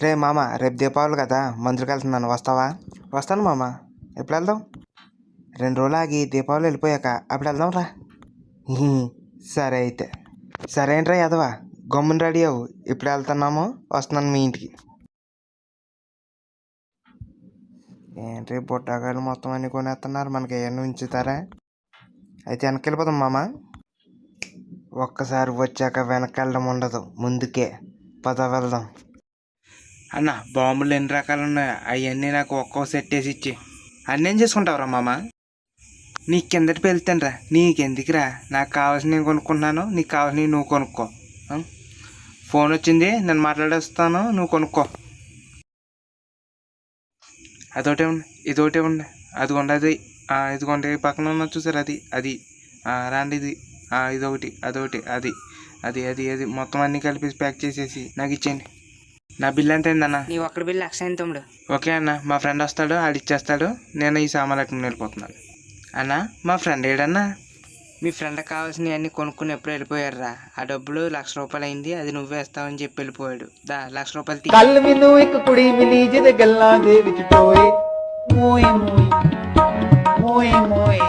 రే మామ, రేపు దీపావళి కదా, మందులకు వెళ్తున్నాను, వస్తావా? వస్తాను మామ. ఎప్పుడు వెళ్దాం? 2 రోజులు ఆగి దీపావళి వెళ్ళిపోయాక అప్పుడు వెళ్దాం రా. సరే అయితే. సరే ఏంట్రా యాదవా, గమ్మున రెడీ అవ్వు. ఇప్పుడు వెళ్తున్నాము, వస్తున్నాను మీ ఇంటికి. ఏంటి బుట్టాగాలు మొత్తం అన్ని కొనేస్తున్నారు, మనకి ఏమన్నా ఉంచుతారా? అయితే వెనక్కి వెళ్ళిపోదాం మామ. ఒక్కసారి వచ్చాక వెనక్కి వెళ్ళడం ఉండదు, ముందుకే. పద వెళ్దాం. అన్న, బాంబులు ఎన్ని రకాలు ఉన్నాయో అవన్నీ నాకు ఒక్కో సెట్ వేసి ఇచ్చి. అన్నీ ఏం చేసుకుంటావురా మామ? నీకు కిందటి పెళ్తానురా, నీకెందుకురా? నాకు కావాల్సిన నేను కొనుక్కుంటున్నాను, నీకు కావాల్సినవి నువ్వు కొనుక్కో. ఫోన్ వచ్చింది, నేను మాట్లాడేస్తాను, నువ్వు కొనుక్కో. అదొకటే ఉంది, ఇదొకటే ఉంది, అదిగోండి అది, ఇదిగోండి పక్కన ఉన్న చూసారు అది అది రాండి ఇది, ఇదొకటి, అదొకటి, అది అది అది అది మొత్తం అన్నీ కలిపి ప్యాక్ చేసేసి నాకు ఇచ్చేయండి. నా బిల్ ఎంత అయిందన్న? నీ ఒక్కడి బిల్ 1,00,000 తమ్ముడు. ఓకే అన్న, మా ఫ్రెండ్ వస్తాడు, ఆడు ఇచ్చేస్తాడు, నేను ఈ సామాన్లు అట్టుకుని వెళ్ళిపోతున్నాను. అన్న, మా ఫ్రెండ్ ఏడన్నా? మీ ఫ్రెండ్ కావాల్సినవి అన్ని కొనుక్కుని ఎప్పుడు వెళ్ళిపోయారురా. ఆ డబ్బులు 1,00,000 రూపాయలు అయింది, అది నువ్వే ఇస్తావని చెప్పి వెళ్ళిపోయాడు. 1,00,000 రూపాయలు ਕੱਲ ਮੈਨੂੰ ਇੱਕ ਕੁੜੀ ਮਿਲੀ ਜਿਹਦੇ ਗੱਲਾਂ ਦੇ ਵਿੱਚ ਟੋਏ ਮੋਏ ਮੋਏ ਮੋਏ ਮੋਏ